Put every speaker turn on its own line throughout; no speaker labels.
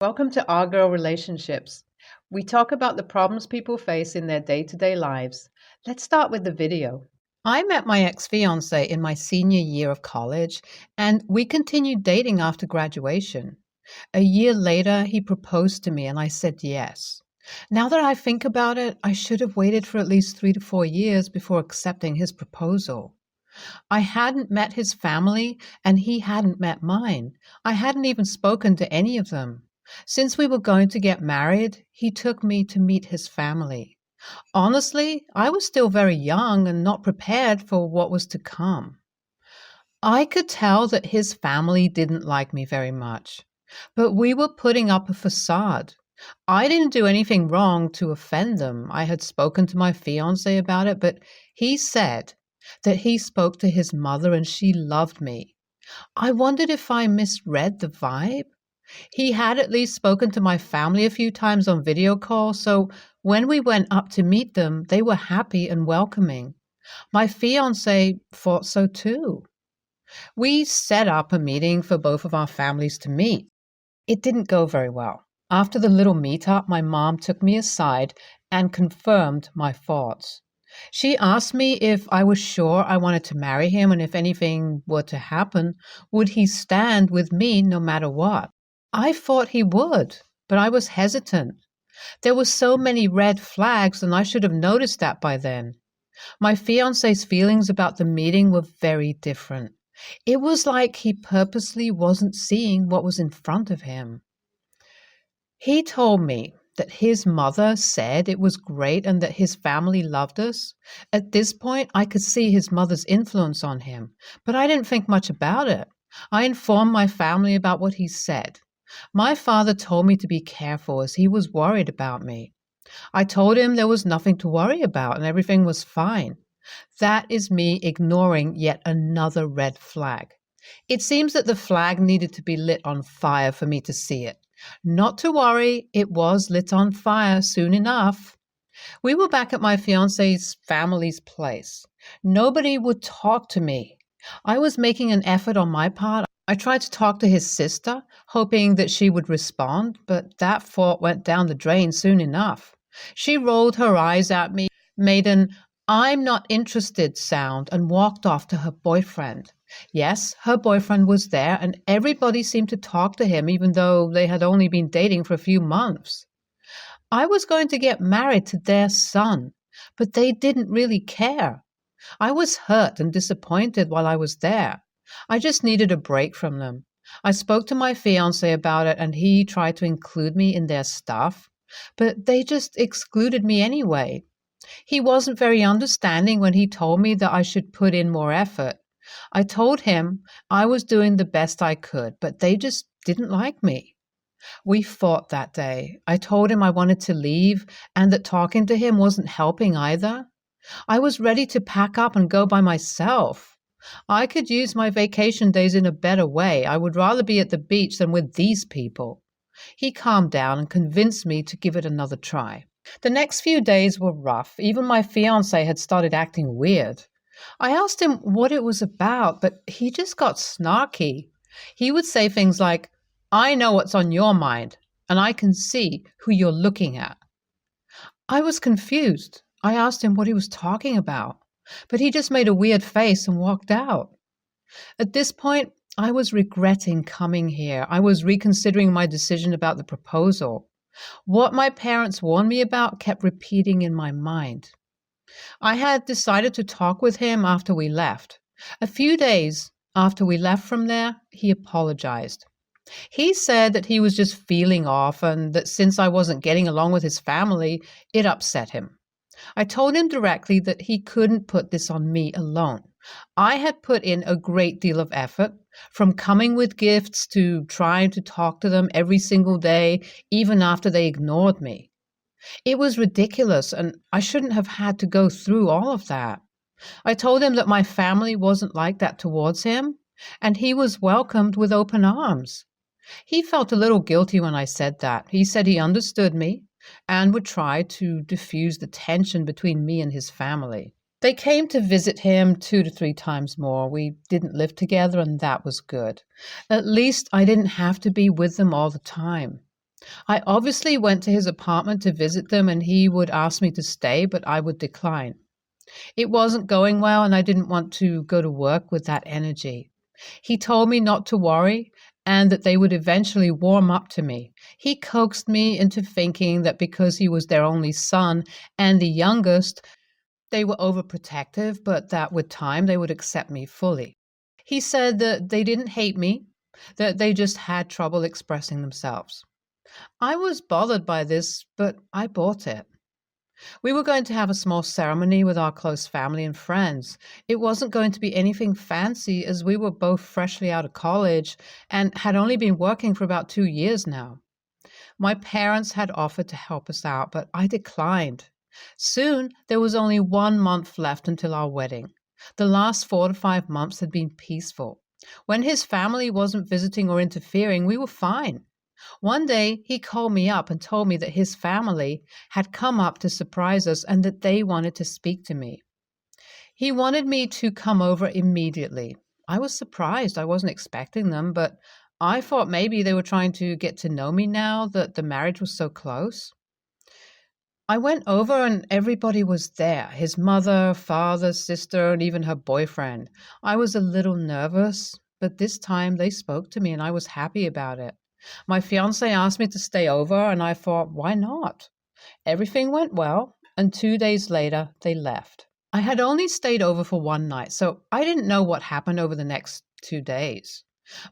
Welcome to Our Girl Relationships. We talk about the problems people face in their day-to-day lives. Let's start with the video. I met my ex-fiancé in my senior year of college, and we continued dating after graduation. A year later, he proposed to me, and I said yes. Now that I think about it, I should have waited for at least 3 to 4 years before accepting his proposal. I hadn't met his family, and he hadn't met mine. I hadn't even spoken to any of them. Since we were going to get married, he took me to meet his family. Honestly, I was still very young and not prepared for what was to come. I could tell that his family didn't like me very much, but we were putting up a facade. I didn't do anything wrong to offend them. I had spoken to my fiancé about it, but he said that he spoke to his mother and she loved me. I wondered if I misread the vibe. He had at least spoken to my family a few times on video call, so when we went up to meet them, they were happy and welcoming. My fiancé thought so too. We set up a meeting for both of our families to meet. It didn't go very well. After the little meetup, my mom took me aside and confirmed my thoughts. She asked me if I was sure I wanted to marry him, and if anything were to happen, would he stand with me no matter what? I thought he would, but I was hesitant. There were so many red flags, and I should have noticed that by then. My fiancé's feelings about the meeting were very different. It was like he purposely wasn't seeing what was in front of him. He told me that his mother said it was great and that his family loved us. At this point, I could see his mother's influence on him, but I didn't think much about it. I informed my family about what he said. My father told me to be careful as he was worried about me. I told him there was nothing to worry about and everything was fine. That is me ignoring yet another red flag. It seems that the flag needed to be lit on fire for me to see it. Not to worry, it was lit on fire soon enough. We were back at my fiancé's family's place. Nobody would talk to me. I was making an effort on my part. I tried to talk to his sister, hoping that she would respond, but that thought went down the drain soon enough. She rolled her eyes at me, made an "I'm not interested" sound, and walked off to her boyfriend. Yes, her boyfriend was there, and everybody seemed to talk to him, even though they had only been dating for a few months. I was going to get married to their son, but they didn't really care. I was hurt and disappointed while I was there. I just needed a break from them. I spoke to my fiancé about it, and he tried to include me in their stuff, but they just excluded me anyway. He wasn't very understanding when he told me that I should put in more effort. I told him I was doing the best I could, but they just didn't like me. We fought that day. I told him I wanted to leave and that talking to him wasn't helping either. I was ready to pack up and go by myself. I could use my vacation days in a better way. I would rather be at the beach than with these people. He calmed down and convinced me to give it another try. The next few days were rough. Even my fiancé had started acting weird. I asked him what it was about, but he just got snarky. He would say things like, "I know what's on your mind, and I can see who you're looking at." I was confused. I asked him what he was talking about, but he just made a weird face and walked out. At this point, I was regretting coming here. I was reconsidering my decision about the proposal. What my parents warned me about kept repeating in my mind. I had decided to talk with him after we left. A few days after we left from there, he apologized. He said that he was just feeling off and that since I wasn't getting along with his family, it upset him. I told him directly that he couldn't put this on me alone. I had put in a great deal of effort, from coming with gifts to trying to talk to them every single day, even after they ignored me. It was ridiculous, and I shouldn't have had to go through all of that. I told him that my family wasn't like that towards him, and he was welcomed with open arms. He felt a little guilty when I said that. He said he understood me and would try to diffuse the tension between me and his family. They came to visit him 2 to 3 times more. We didn't live together, and that was good. At least I didn't have to be with them all the time. I obviously went to his apartment to visit them and he would ask me to stay, but I would decline. It wasn't going well and I didn't want to go to work with that energy. He told me not to worry and that they would eventually warm up to me. He coaxed me into thinking that because he was their only son and the youngest, they were overprotective, but that with time they would accept me fully. He said that they didn't hate me, that they just had trouble expressing themselves. I was bothered by this, but I bought it. We were going to have a small ceremony with our close family and friends. It wasn't going to be anything fancy as we were both freshly out of college and had only been working for about 2 years now. My parents had offered to help us out, but I declined. Soon, there was only 1 month left until our wedding. The last 4 to 5 months had been peaceful. When his family wasn't visiting or interfering, we were fine. One day, he called me up and told me that his family had come up to surprise us and that they wanted to speak to me. He wanted me to come over immediately. I was surprised. I wasn't expecting them, but I thought maybe they were trying to get to know me now that the marriage was so close. I went over and everybody was there, his mother, father, sister, and even her boyfriend. I was a little nervous, but this time they spoke to me and I was happy about it. My fiancé asked me to stay over, and I thought, why not? Everything went well, and 2 days later, they left. I had only stayed over for one night, so I didn't know what happened over the next 2 days.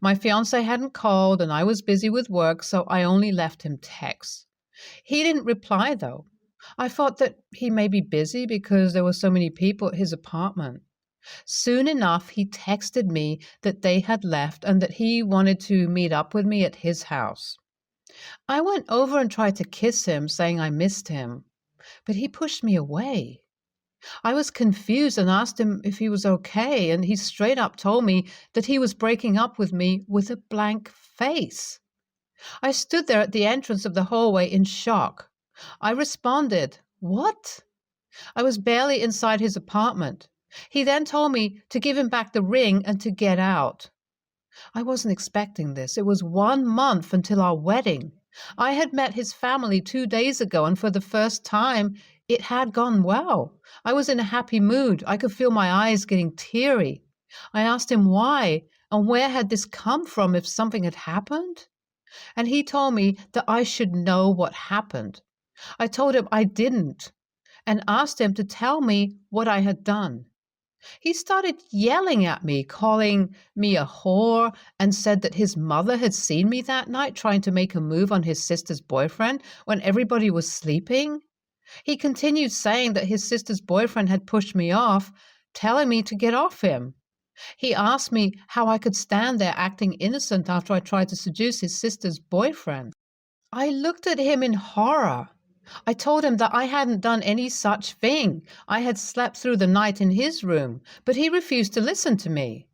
My fiancé hadn't called, and I was busy with work, so I only left him texts. He didn't reply, though. I thought that he may be busy because there were so many people at his apartment. Soon enough, he texted me that they had left and that he wanted to meet up with me at his house. I went over and tried to kiss him, saying I missed him, but he pushed me away. I was confused and asked him if he was okay, and he straight up told me that he was breaking up with me with a blank face. I stood there at the entrance of the hallway in shock. I responded, "What?" I was barely inside his apartment. He then told me to give him back the ring and to get out. I wasn't expecting this. It was 1 month until our wedding. I had met his family 2 days ago, and for the first time, it had gone well. I was in a happy mood. I could feel my eyes getting teary. I asked him why and where had this come from if something had happened. And he told me that I should know what happened. I told him I didn't and asked him to tell me what I had done. He started yelling at me, calling me a whore, and said that his mother had seen me that night trying to make a move on his sister's boyfriend when everybody was sleeping. He continued saying that his sister's boyfriend had pushed me off, telling me to get off him. He asked me how I could stand there acting innocent after I tried to seduce his sister's boyfriend. I looked at him in horror. I told him that I hadn't done any such thing. I had slept through the night in his room, but he refused to listen to me.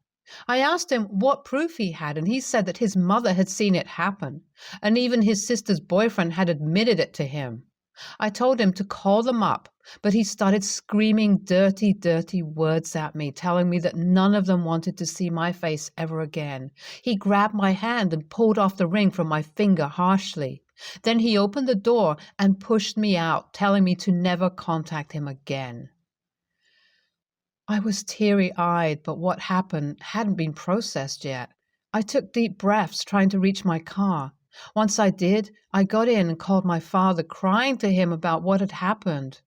I asked him what proof he had, and he said that his mother had seen it happen, and even his sister's boyfriend had admitted it to him. I told him to call them up, but he started screaming dirty, dirty words at me, telling me that none of them wanted to see my face ever again. He grabbed my hand and pulled off the ring from my finger harshly. Then he opened the door and pushed me out, telling me to never contact him again. I was teary-eyed, but what happened hadn't been processed yet. I took deep breaths, trying to reach my car. Once I did, I got in and called my father, crying to him about what had happened.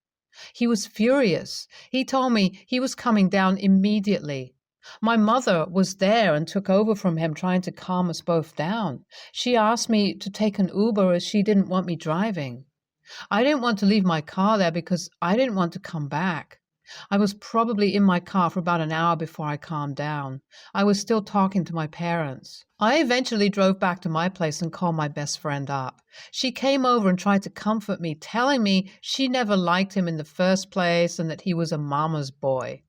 He was furious. He told me he was coming down immediately. My mother was there and took over from him, trying to calm us both down. She asked me to take an Uber as she didn't want me driving. I didn't want to leave my car there because I didn't want to come back. I was probably in my car for about an hour before I calmed down. I was still talking to my parents. I eventually drove back to my place and called my best friend up. She came over and tried to comfort me, telling me she never liked him in the first place and that he was a mama's boy.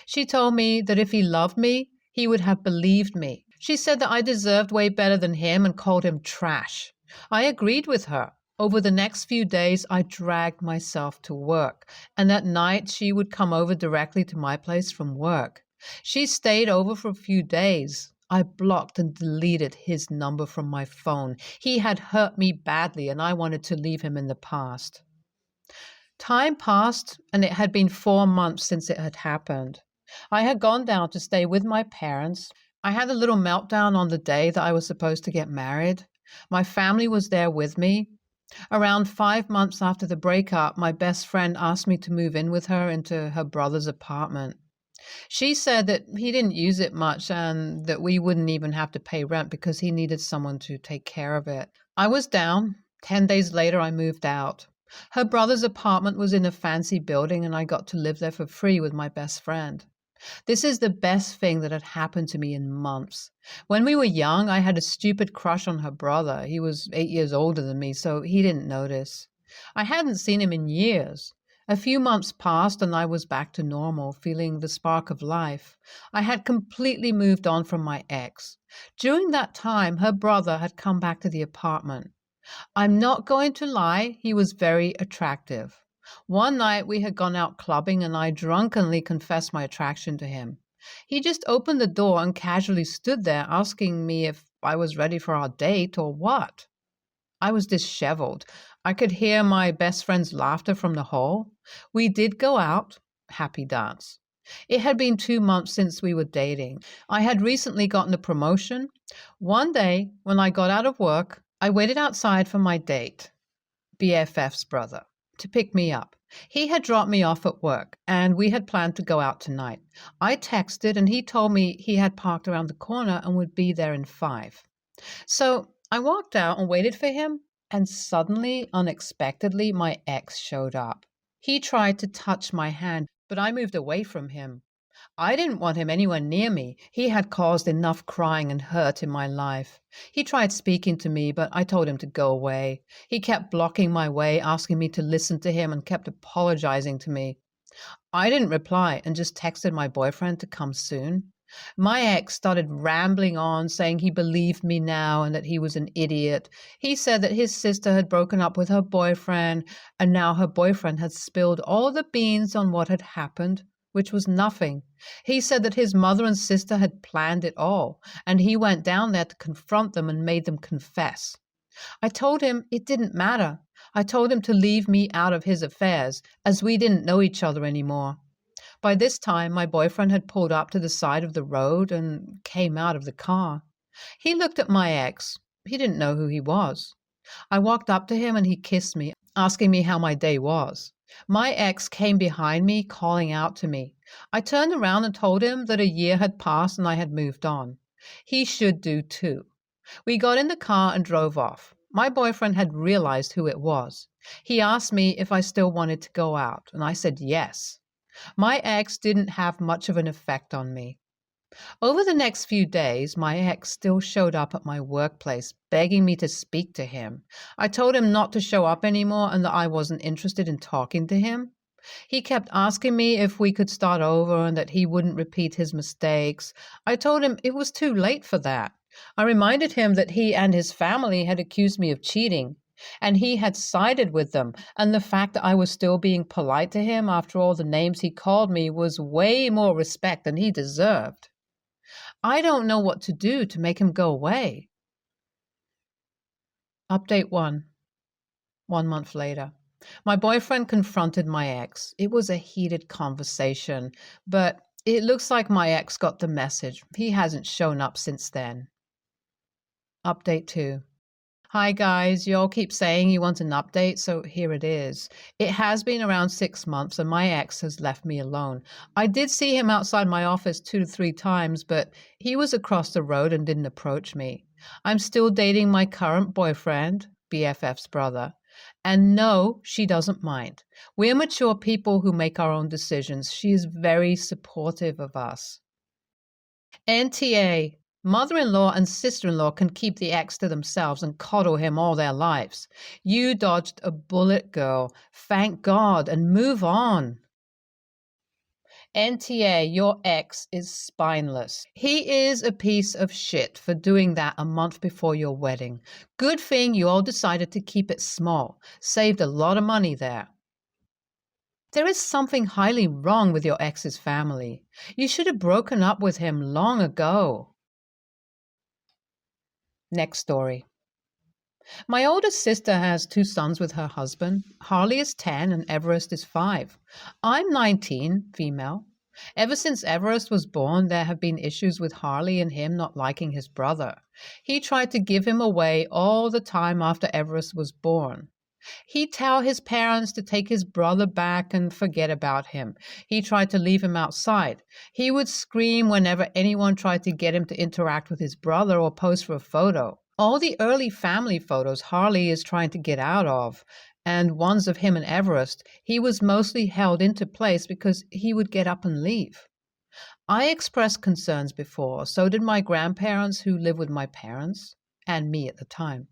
She told me that if he loved me, he would have believed me. She said that I deserved way better than him and called him trash. I agreed with her. Over the next few days, I dragged myself to work, and at night she would come over directly to my place from work. She stayed over for a few days. I blocked and deleted his number from my phone. He had hurt me badly, and I wanted to leave him in the past. Time passed, and it had been 4 months since it had happened. I had gone down to stay with my parents. I had a little meltdown on the day that I was supposed to get married. My family was there with me. Around 5 months after the breakup, my best friend asked me to move in with her into her brother's apartment. She said that he didn't use it much and that we wouldn't even have to pay rent because he needed someone to take care of it. I was down. 10 days later, I moved out. Her brother's apartment was in a fancy building, and I got to live there for free with my best friend. This is the best thing that had happened to me in months. When we were young, I had a stupid crush on her brother. He was 8 years older than me, so he didn't notice. I hadn't seen him in years. A few months passed and I was back to normal, feeling the spark of life. I had completely moved on from my ex. During that time, her brother had come back to the apartment. I'm not going to lie, he was very attractive. One night we had gone out clubbing and I drunkenly confessed my attraction to him. He just opened the door and casually stood there asking me if I was ready for our date or what. I was disheveled. I could hear my best friend's laughter from the hall. We did go out, happy dance. It had been 2 months since we were dating. I had recently gotten a promotion. One day, when I got out of work, I waited outside for my date, BFF's brother, to pick me up. He had dropped me off at work, and we had planned to go out tonight. I texted, and he told me he had parked around the corner and would be there in 5. So I walked out and waited for him, and suddenly, unexpectedly, my ex showed up. He tried to touch my hand, but I moved away from him. I didn't want him anywhere near me. He had caused enough crying and hurt in my life. He tried speaking to me, but I told him to go away. He kept blocking my way, asking me to listen to him, and kept apologizing to me. I didn't reply and just texted my boyfriend to come soon. My ex started rambling on, saying he believed me now and that he was an idiot. He said that his sister had broken up with her boyfriend, and now her boyfriend had spilled all the beans on what had happened, which was nothing. He said that his mother and sister had planned it all, and he went down there to confront them and made them confess. I told him it didn't matter. I told him to leave me out of his affairs, as we didn't know each other anymore. By this time, my boyfriend had pulled up to the side of the road and came out of the car. He looked at my ex. He didn't know who he was. I walked up to him and he kissed me, asking me how my day was. My ex came behind me, calling out to me. I turned around and told him that a year had passed and I had moved on. He should do too. We got in the car and drove off. My boyfriend had realized who it was. He asked me if I still wanted to go out, and I said yes. My ex didn't have much of an effect on me. Over the next few days, my ex still showed up at my workplace, begging me to speak to him. I told him not to show up anymore and that I wasn't interested in talking to him. He kept asking me if we could start over and that he wouldn't repeat his mistakes. I told him it was too late for that. I reminded him that he and his family had accused me of cheating, and he had sided with them, and the fact that I was still being polite to him after all the names he called me was way more respect than he deserved. I don't know what to do to make him go away. Update 1. 1 month later. My boyfriend confronted my ex. It was a heated conversation, but it looks like my ex got the message. He hasn't shown up since then. Update 2. Hi guys, you all keep saying you want an update, so here it is. It has been around 6 months and my ex has left me alone. I did see him outside my office 2 to 3 times, but he was across the road and didn't approach me. I'm still dating my current boyfriend, BFF's brother, and no, she doesn't mind. We're mature people who make our own decisions. She is very supportive of us. NTA. Mother-in-law and sister-in-law can keep the ex to themselves and coddle him all their lives. You dodged a bullet, girl. Thank God, and move on. NTA, your ex is spineless. He is a piece of shit for doing that a month before your wedding. Good thing you all decided to keep it small. Saved a lot of money there. There is something highly wrong with your ex's family. You should have broken up with him long ago. Next story. My oldest sister has two sons with her husband. Harley is 10 and Everest is 5. I'm 19, female. Ever since Everest was born, there have been issues with Harley and him not liking his brother. He tried to give him away all the time after Everest was born. He'd tell his parents to take his brother back and forget about him. He tried to leave him outside. He would scream whenever anyone tried to get him to interact with his brother or pose for a photo. All the early family photos Harley is trying to get out of, and ones of him and Everest, he was mostly held into place because he would get up and leave. I expressed concerns before, so did my grandparents who live with my parents, and me at the time.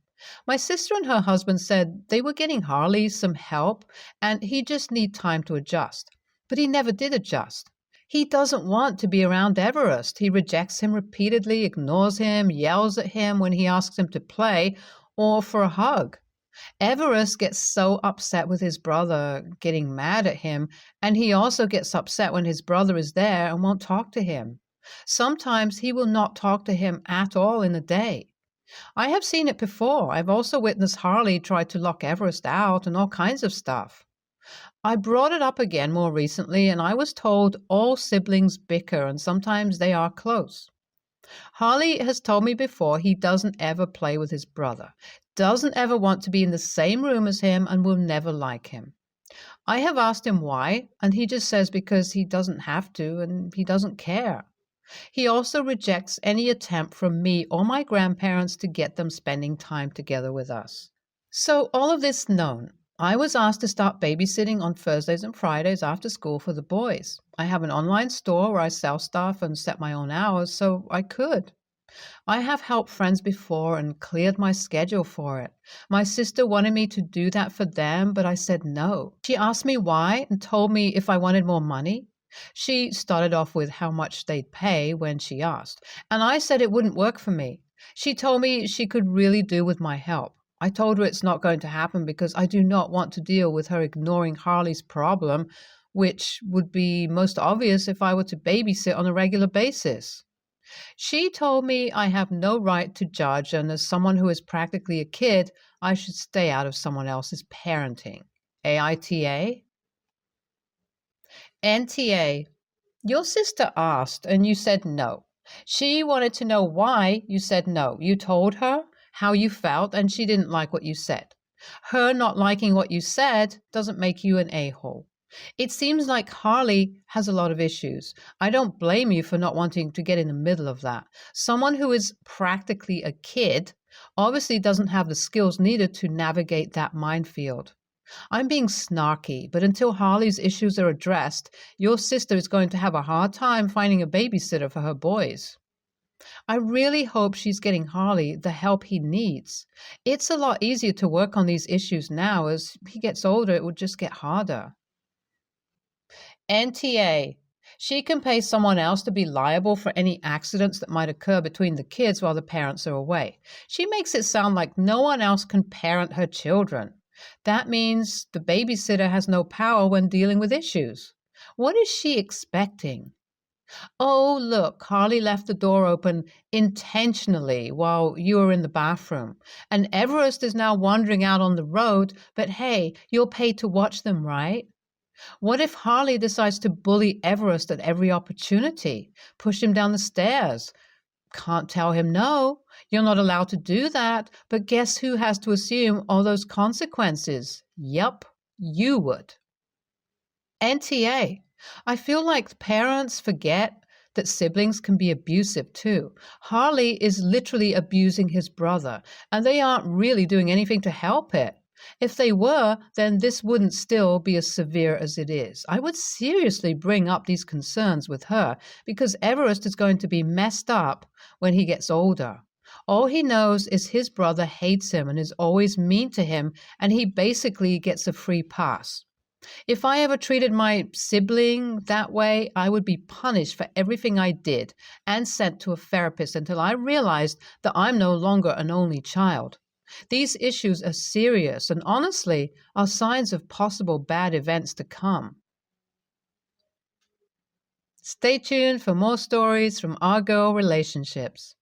My sister and her husband said they were getting Harley some help and he just need time to adjust. But he never did adjust. He doesn't want to be around Everest. He rejects him repeatedly, ignores him, yells at him when he asks him to play or for a hug. Everest gets so upset with his brother getting mad at him, and he also gets upset when his brother is there and won't talk to him. Sometimes he will not talk to him at all in a day. I have seen it before. I've also witnessed Harley try to lock Everest out and all kinds of stuff. I brought it up again more recently, and I was told all siblings bicker and sometimes they are close. Harley has told me before he doesn't ever play with his brother, doesn't ever want to be in the same room as him, and will never like him. I have asked him why, and he just says because he doesn't have to and he doesn't care. He also rejects any attempt from me or my grandparents to get them spending time together with us. So all of this known, I was asked to start babysitting on Thursdays and Fridays after school for the boys. I have an online store where I sell stuff and set my own hours, so I could. I have helped friends before and cleared my schedule for it. My sister wanted me to do that for them, but I said no. She asked me why and told me if I wanted more money. She started off with how much they'd pay when she asked, and I said it wouldn't work for me. She told me she could really do with my help. I told her it's not going to happen because I do not want to deal with her ignoring Harley's problem, which would be most obvious if I were to babysit on a regular basis. She told me I have no right to judge, and as someone who is practically a kid, I should stay out of someone else's parenting. AITA? NTA. Your sister asked and you said no. She wanted to know why you said no. You told her how you felt and she didn't like what you said. Her not liking what you said doesn't make you an a-hole. It seems like Harley has a lot of issues. I don't blame you for not wanting to get in the middle of that. Someone who is practically a kid obviously doesn't have the skills needed to navigate that minefield. I'm being snarky, but until Harley's issues are addressed, your sister is going to have a hard time finding a babysitter for her boys. I really hope she's getting Harley the help he needs. It's a lot easier to work on these issues now. As he gets older, it would just get harder. NTA. She can pay someone else to be liable for any accidents that might occur between the kids while the parents are away. She makes it sound like no one else can parent her children. That means the babysitter has no power when dealing with issues. What is she expecting? Oh, look, Harley left the door open intentionally while you were in the bathroom, and Everest is now wandering out on the road, but hey, you're paid to watch them, right? What if Harley decides to bully Everest at every opportunity, push him down the stairs? Can't tell him no. You're not allowed to do that, but guess who has to assume all those consequences? Yep, you would. NTA. I feel like parents forget that siblings can be abusive too. Harley is literally abusing his brother, and they aren't really doing anything to help it. If they were, then this wouldn't still be as severe as it is. I would seriously bring up these concerns with her because Everest is going to be messed up when he gets older. All he knows is his brother hates him and is always mean to him, and he basically gets a free pass. If I ever treated my sibling that way, I would be punished for everything I did and sent to a therapist until I realized that I'm no longer an only child. These issues are serious and honestly are signs of possible bad events to come. Stay tuned for more stories from our girl relationships.